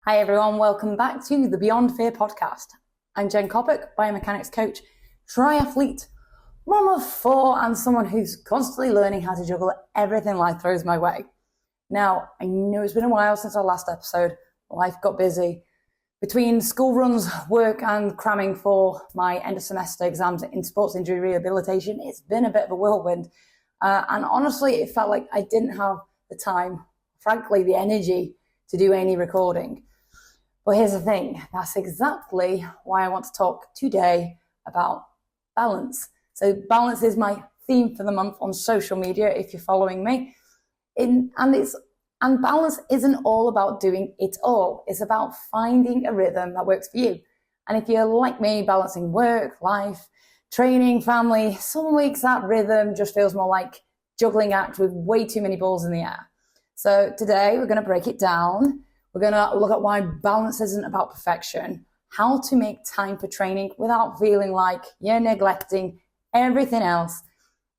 Hi everyone, welcome back to the Beyond Fear podcast. I'm Jen Coppock, biomechanics coach, triathlete, mum of 4, and someone who's constantly learning how to juggle everything life throws my way. Now, I know it's been a while since our last episode. Life got busy. Between school runs, work, and cramming for my end of semester exams in sports injury rehabilitation, it's been a bit of a whirlwind. And honestly, it felt like I didn't have the time, frankly, the energy to do any recording. But here's the thing, that's exactly why I want to talk today about balance. So balance is my theme for the month on social media, if you're following me. And balance isn't all about doing it all. It's about finding a rhythm that works for you. And if you're like me, balancing work, life, training, family, some weeks that rhythm just feels more like juggling act with way too many balls in the air. So today we're going to break it down. We're going to look at why balance isn't about perfection, how to make time for training without feeling like you're neglecting everything else,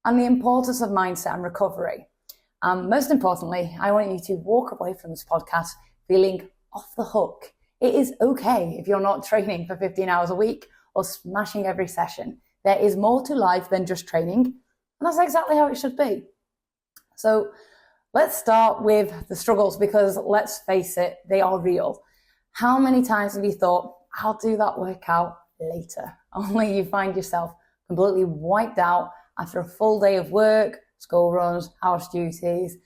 and the importance of mindset and recovery. Most importantly, I want you to walk away from this podcast feeling off the hook. It is okay if you're not training for 15 hours a week or smashing every session. There is more to life than just training, and that's exactly how it should be. So let's start with the struggles, because let's face it, they are real. How many times have you thought, I'll do that workout later, only you find yourself completely wiped out after a full day of work, school runs, house duties?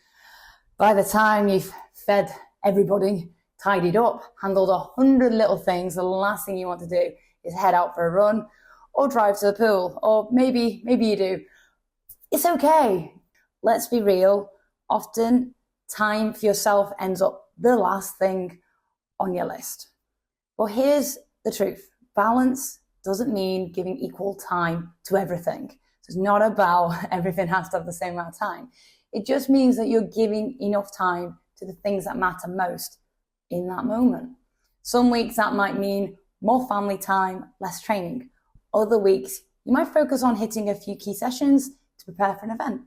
By the time you've fed everybody, tidied up, handled 100 little things, the last thing you want to do is head out for a run or drive to the pool, or maybe you do. It's okay. Let's be real. Often, time for yourself ends up the last thing on your list. But here's the truth. Balance doesn't mean giving equal time to everything. So it's not about everything has to have the same amount of time. It just means that you're giving enough time to the things that matter most in that moment. Some weeks that might mean more family time, less training. Other weeks, you might focus on hitting a few key sessions to prepare for an event.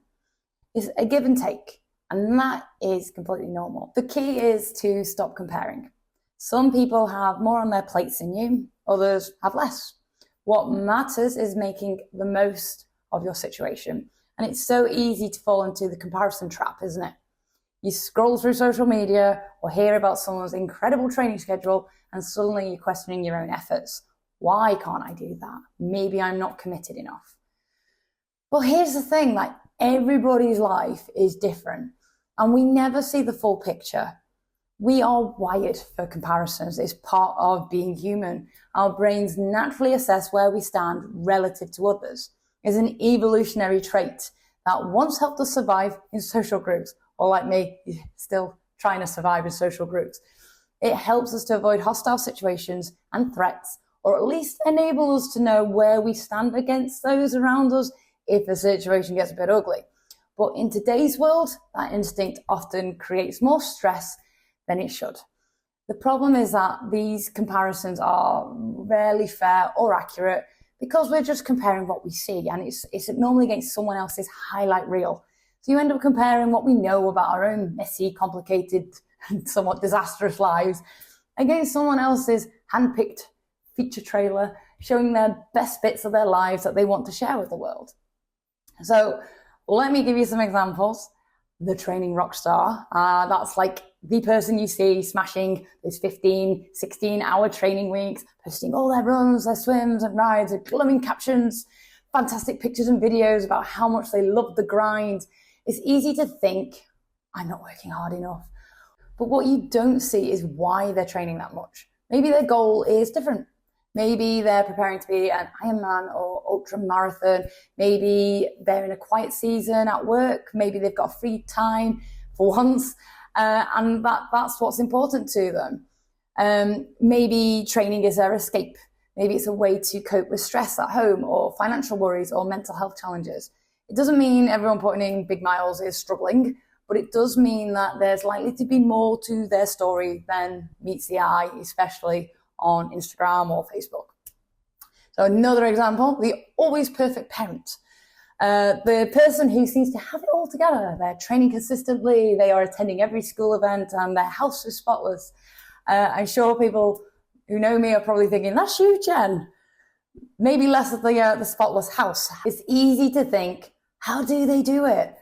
It's a give and take. And that is completely normal. The key is to stop comparing. Some people have more on their plates than you, others have less. What matters is making the most of your situation. And it's so easy to fall into the comparison trap, isn't it? You scroll through social media or hear about someone's incredible training schedule, and suddenly you're questioning your own efforts. Why can't I do that? Maybe I'm not committed enough. Well, here's the thing, like everybody's life is different. And we never see the full picture. We are wired for comparisons. It's part of being human. Our brains naturally assess where we stand relative to others. It's an evolutionary trait that once helped us survive in social groups, or like me, still trying to survive in social groups. It helps us to avoid hostile situations and threats, or at least enable us to know where we stand against those around us if the situation gets a bit ugly. But in today's world, that instinct often creates more stress than it should. The problem is that these comparisons are rarely fair or accurate because we're just comparing what we see, and it's normally against someone else's highlight reel. So you end up comparing what we know about our own messy, complicated, and somewhat disastrous lives against someone else's handpicked feature trailer showing their best bits of their lives that they want to share with the world. So let me give you some examples. The training rock star, that's like the person you see smashing those 15, 16-hour training weeks, posting all their runs, their swims and rides, with glowing captions, fantastic pictures and videos about how much they love the grind. It's easy to think, I'm not working hard enough. But what you don't see is why they're training that much. Maybe their goal is different. Maybe they're preparing to be an Ironman or ultra marathon. Maybe they're in a quiet season at work. Maybe they've got free time for once, and that's what's important to them. Maybe training is their escape. Maybe it's a way to cope with stress at home or financial worries or mental health challenges. It doesn't mean everyone putting in big miles is struggling, but it does mean that there's likely to be more to their story than meets the eye, especially on Instagram or Facebook. So another example, the always perfect parent. The person who seems to have it all together. They're training consistently, they are attending every school event, and their house is spotless. I'm sure people who know me are probably thinking, that's you, Jen. Maybe less of the spotless house. It's easy to think, how do they do it?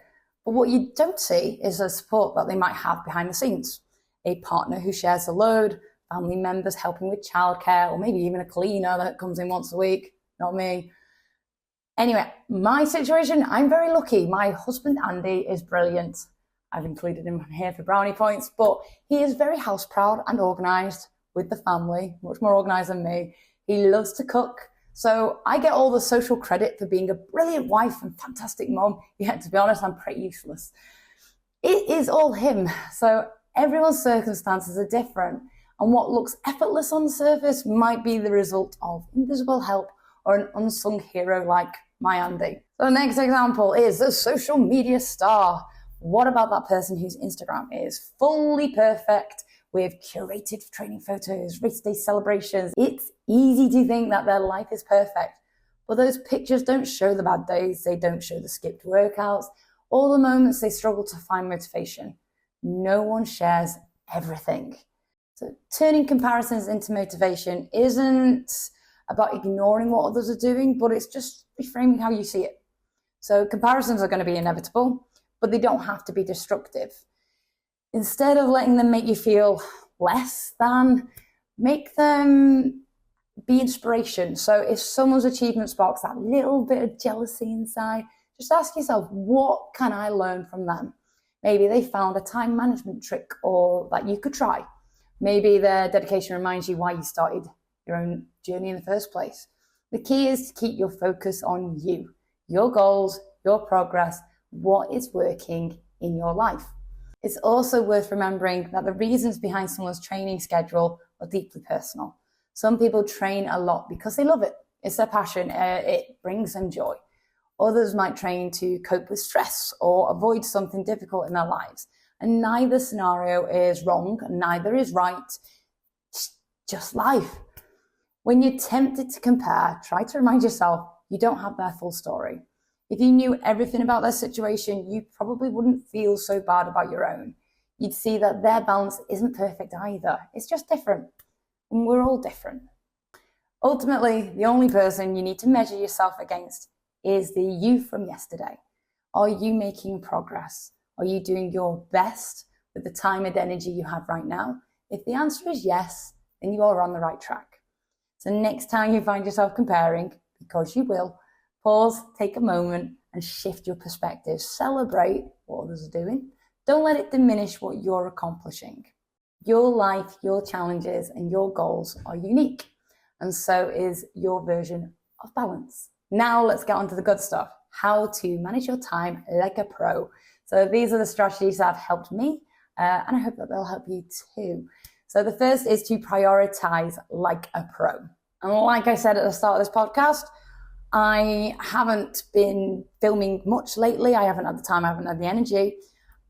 But what you don't see is the support that they might have behind the scenes. A partner who shares the load, family members helping with childcare, or maybe even a cleaner that comes in once a week. Not me. Anyway, my situation, I'm very lucky. My husband, Andy, is brilliant. I've included him here for brownie points, but he is very house proud and organised with the family, much more organised than me. He loves to cook. So I get all the social credit for being a brilliant wife and fantastic mom. Yet, to be honest, I'm pretty useless. It is all him. So everyone's circumstances are different. And what looks effortless on the surface might be the result of invisible help or an unsung hero like my Andy. So the next example is a social media star. What about that person whose Instagram is fully perfect with curated training photos, race day celebrations? It's easy to think that their life is perfect, but those pictures don't show the bad days. They don't show the skipped workouts, or the moments they struggle to find motivation. No one shares everything. So turning comparisons into motivation isn't about ignoring what others are doing, but it's just reframing how you see it. So comparisons are going to be inevitable, but they don't have to be destructive. Instead of letting them make you feel less than, make them be inspiration. So if someone's achievement sparks that little bit of jealousy inside, just ask yourself, what can I learn from them? Maybe they found a time management trick or that you could try. Maybe their dedication reminds you why you started your own journey in the first place. The key is to keep your focus on you, your goals, your progress, what is working in your life. It's also worth remembering that the reasons behind someone's training schedule are deeply personal. Some people train a lot because they love it. It's their passion. It brings them joy. Others might train to cope with stress or avoid something difficult in their lives. And neither scenario is wrong, neither is right. It's just life. When you're tempted to compare, try to remind yourself you don't have their full story. If you knew everything about their situation, you probably wouldn't feel so bad about your own. You'd see that their balance isn't perfect either. It's just different. And we're all different. Ultimately, the only person you need to measure yourself against is the you from yesterday. Are you making progress? Are you doing your best with the time and energy you have right now? If the answer is yes, then you are on the right track. So next time you find yourself comparing, because you will, pause, take a moment and shift your perspective. Celebrate what others are doing. Don't let it diminish what you're accomplishing. Your life, your challenges and your goals are unique. And so is your version of balance. Now let's get on to the good stuff. How to manage your time like a pro. So these are the strategies that have helped me and I hope that they'll help you too. So the first is to prioritize like a pro. And like I said at the start of this podcast, I haven't been filming much lately. I haven't had the time, I haven't had the energy.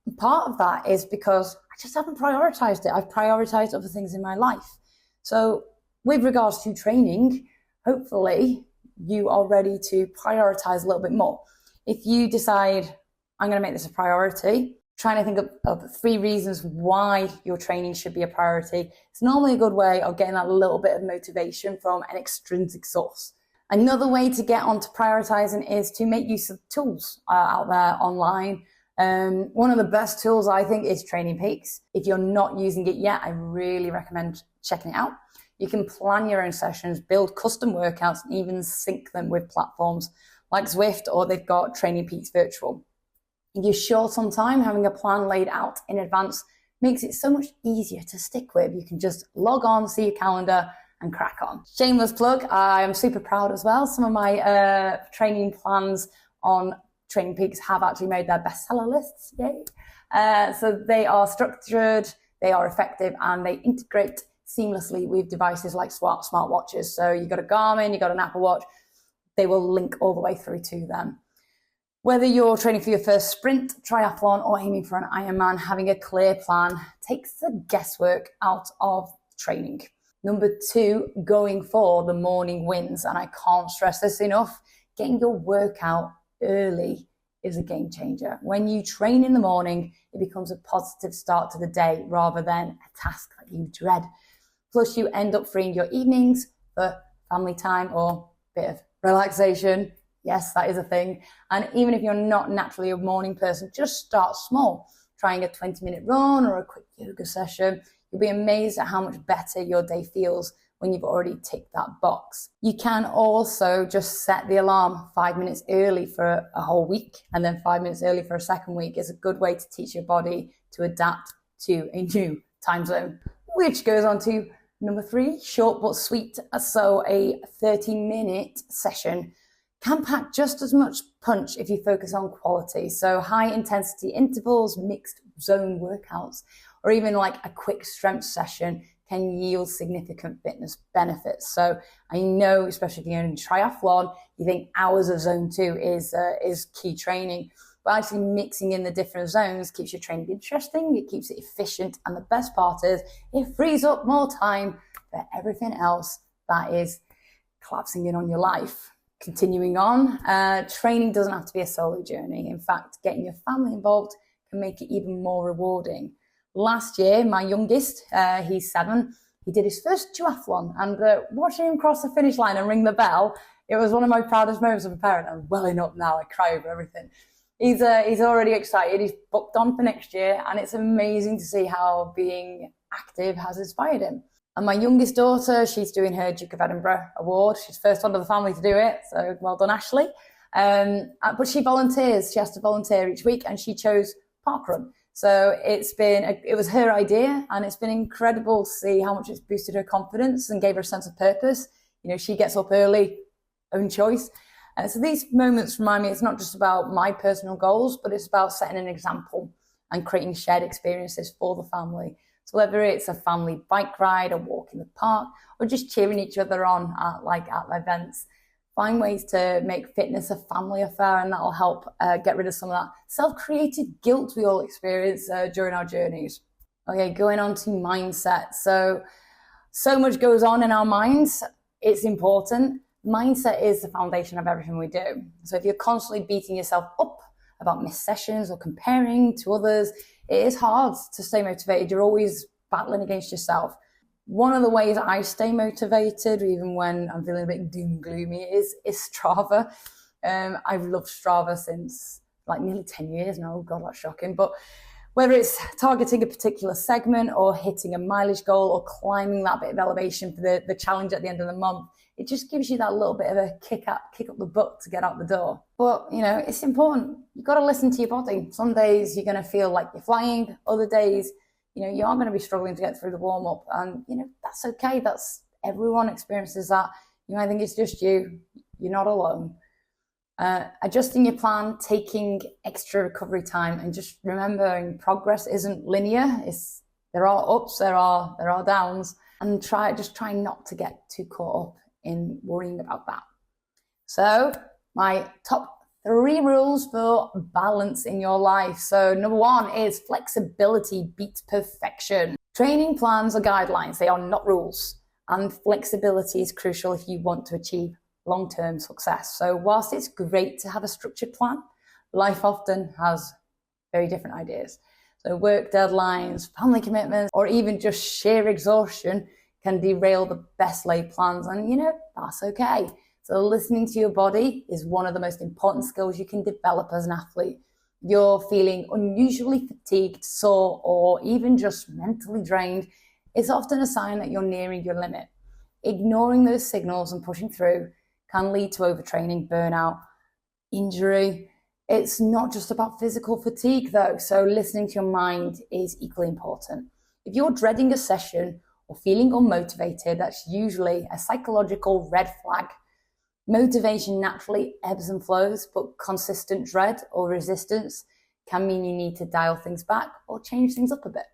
And part of that is because I just haven't prioritized it. I've prioritized other things in my life. So with regards to training, hopefully you are ready to prioritize a little bit more. If you decide, I'm going to make this a priority, trying to think of 3 reasons why your training should be a priority, it's normally a good way of getting that little bit of motivation from an extrinsic source. Another way to get onto prioritizing is to make use of tools out there online. One of the best tools I think is Training Peaks. If you're not using it yet, I really recommend checking it out. You can plan your own sessions, build custom workouts, and even sync them with platforms like Zwift, or they've got Training Peaks Virtual. If you're short on time, having a plan laid out in advance makes it so much easier to stick with. You can just log on, see your calendar, and crack on. Shameless plug, I am super proud as well. Some of my training plans on Training Peaks have actually made their bestseller lists. Yay. So they are structured, they are effective, and they integrate seamlessly with devices like smartwatches. So you've got a Garmin, you've got an Apple Watch, they will link all the way through to them. Whether you're training for your first sprint, triathlon, or aiming for an Ironman, having a clear plan takes the guesswork out of training. Number 2, going for the morning wins. And I can't stress this enough, getting your workout early is a game changer. When you train in the morning, it becomes a positive start to the day rather than a task that you dread. Plus, you end up freeing your evenings for family time or a bit of relaxation. Yes, that is a thing. And even if you're not naturally a morning person, just start small. Trying a 20-minute run or a quick yoga session. You'll be amazed at how much better your day feels when you've already ticked that box. You can also just set the alarm 5 minutes early for a whole week, and then 5 minutes early for a second week is a good way to teach your body to adapt to a new time zone. Which goes on to number 3, short but sweet. So a 30-minute session can pack just as much punch if you focus on quality. So high intensity intervals, mixed zone workouts, or even like a quick strength session can yield significant fitness benefits. So I know, especially if you're in triathlon, you think hours of zone 2 is key training, but actually mixing in the different zones keeps your training interesting, it keeps it efficient, and the best part is it frees up more time for everything else that is collapsing in on your life. Continuing on, training doesn't have to be a solo journey. In fact, getting your family involved can make it even more rewarding. Last year, my youngest, he's 7, he did his first duathlon, and watching him cross the finish line and ring the bell, it was one of my proudest moments of a parent. I'm welling up now, I cry over everything. He's already excited, he's booked on for next year, and it's amazing to see how being active has inspired him. And my youngest daughter, she's doing her Duke of Edinburgh award. She's first one of the family to do it, so well done, Ashley. But she volunteers. She has to volunteer each week, and she chose parkrun. So it was her idea, and it's been incredible to see how much it's boosted her confidence and gave her a sense of purpose. You know, she gets up early, own choice. So these moments remind me it's not just about my personal goals, but it's about setting an example and creating shared experiences for the family. So whether it's a family bike ride, a walk in the park, or just cheering each other on at events, find ways to make fitness a family affair, and that'll help get rid of some of that self-created guilt we all experience during our journeys. Okay, going on to mindset. So much goes on in our minds. It's important. Mindset is the foundation of everything we do. So if you're constantly beating yourself up about missed sessions or comparing to others, it is hard to stay motivated. You're always battling against yourself. One of the ways I stay motivated, even when I'm feeling a bit doom and gloomy, is Strava. I've loved Strava since like nearly 10 years now. Oh God, that's shocking. But whether it's targeting a particular segment or hitting a mileage goal or climbing that bit of elevation for the challenge at the end of the month, it just gives you that little bit of a kick up the butt to get out the door. But, you know, it's important. You've got to listen to your body. Some days you're going to feel like you're flying. Other days, you know, you are going to be struggling to get through the warm-up. And, you know, that's okay. Everyone experiences that. You might think it's just you. You're not alone. Adjusting your plan, taking extra recovery time, and just remembering progress isn't linear. There are ups, there are downs, and try not to get too caught up in worrying about that. So my top 3 rules for balance in your life. So number 1 is flexibility beats perfection. Training plans are guidelines, they are not rules. And flexibility is crucial if you want to achieve long-term success. So whilst it's great to have a structured plan, life often has very different ideas. So work deadlines, family commitments, or even just sheer exhaustion can derail the best laid plans, and you know, that's okay. So listening to your body is one of the most important skills you can develop as an athlete. If you're feeling unusually fatigued, sore, or even just mentally drained, it's often a sign that you're nearing your limit. Ignoring those signals and pushing through can lead to overtraining, burnout, injury. It's not just about physical fatigue though, so listening to your mind is equally important. If you're dreading a session or feeling unmotivated, that's usually a psychological red flag. Motivation naturally ebbs and flows, but consistent dread or resistance can mean you need to dial things back or change things up a bit.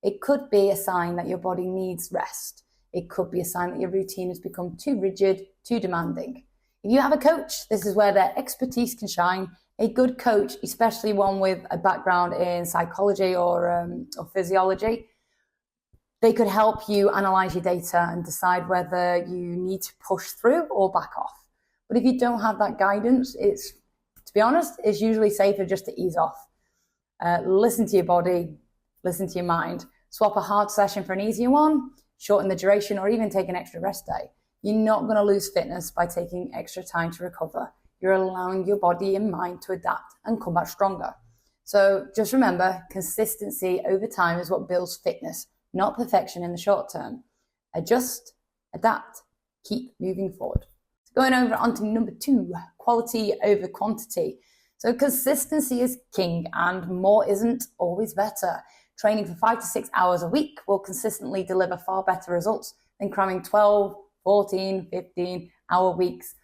It could be a sign that your body needs rest. It could be a sign that your routine has become too rigid, too demanding. If you have a coach, this is where their expertise can shine. A good coach, especially one with a background in psychology or physiology, they could help you analyze your data and decide whether you need to push through or back off. But if you don't have that guidance, it's To be honest, it's usually safer just to ease off. Listen to your body, listen to your mind. Swap a hard session for an easier one, shorten the duration, or even take an extra rest day. You're not going to lose fitness by taking extra time to recover. You're allowing your body and mind to adapt and come back stronger. So just remember, consistency over time is what builds fitness, not perfection in the short term. Adjust, adapt, keep moving forward. So going over onto number 2, quality over quantity. So consistency is king and more isn't always better. Training for 5 to 6 hours a week will consistently deliver far better results than cramming 12, 14, 15-hour weeks,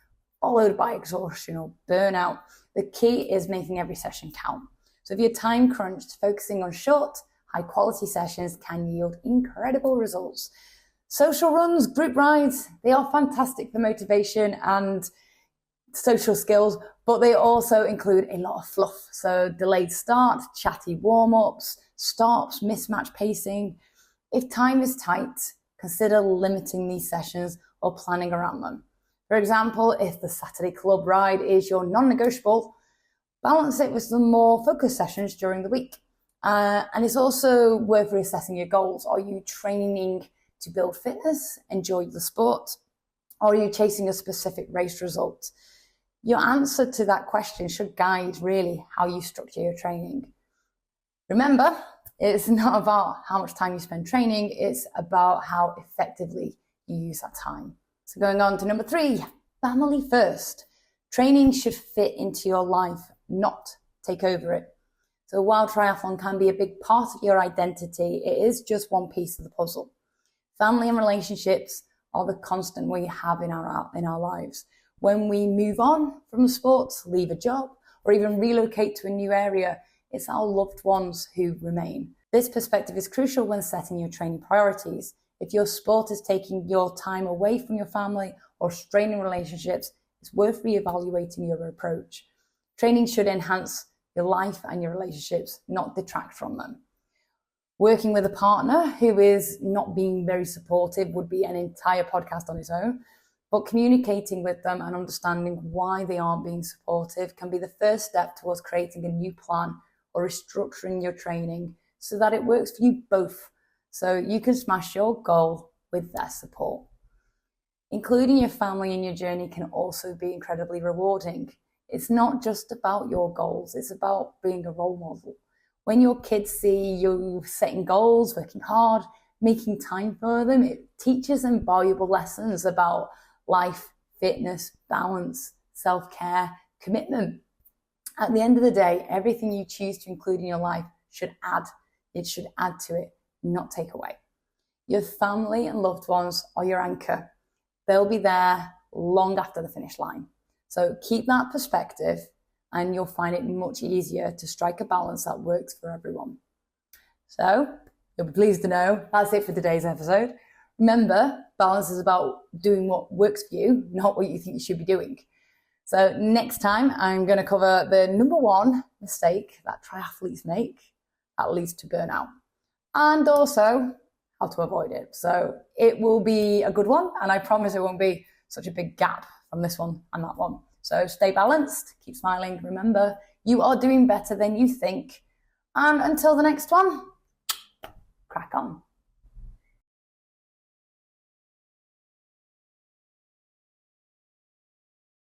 followed by exhaustion or burnout. The key is making every session count. So if you're time crunched, focusing on short, high-quality sessions can yield incredible results. Social runs, group rides, they are fantastic for motivation and social skills, but they also include a lot of fluff. So delayed start, chatty warm-ups, stops, mismatched pacing. If time is tight, consider limiting these sessions or planning around them. For example, if the Saturday club ride is your non-negotiable, balance it with some more focus sessions during the week. And it's also worth reassessing your goals. Are you training to build fitness, enjoy the sport, or are you chasing a specific race result? Your answer to that question should guide really how you structure your training. Remember, it's not about how much time you spend training, it's about how effectively you use that time. So going on to number 3, family first. Training should fit into your life, not take over it. So while triathlon can be a big part of your identity, it is just one piece of the puzzle. Family and relationships are the constant we have in our lives. When we move on from the sport, leave a job, or even relocate to a new area, it's our loved ones who remain. This perspective is crucial when setting your training priorities. If your sport is taking your time away from your family or straining relationships, it's worth reevaluating your approach. Training should enhance your life and your relationships, not detract from them. Working with a partner who is not being very supportive would be an entire podcast on its own, but communicating with them and understanding why they aren't being supportive can be the first step towards creating a new plan or restructuring your training so that it works for you both, so you can smash your goal with their support. Including your family in your journey can also be incredibly rewarding. It's not just about your goals, it's about being a role model. When your kids see you setting goals, working hard, making time for them, it teaches them valuable lessons about life, fitness, balance, self-care, commitment. At the end of the day, everything you choose to include in your life should add. It should add to it, not take away. Your family and loved ones are your anchor. They'll be there long after the finish line. So keep that perspective and you'll find it much easier to strike a balance that works for everyone. So you'll be pleased to know that's it for today's episode. Remember, balance is about doing what works for you, not what you think you should be doing. So next time I'm going to cover the number 1 mistake that triathletes make that leads to burnout, and also how to avoid it. So it will be a good one, and I promise it won't be such a big gap from this one and that one. So stay balanced, keep smiling. Remember, you are doing better than you think. And until the next one, crack on.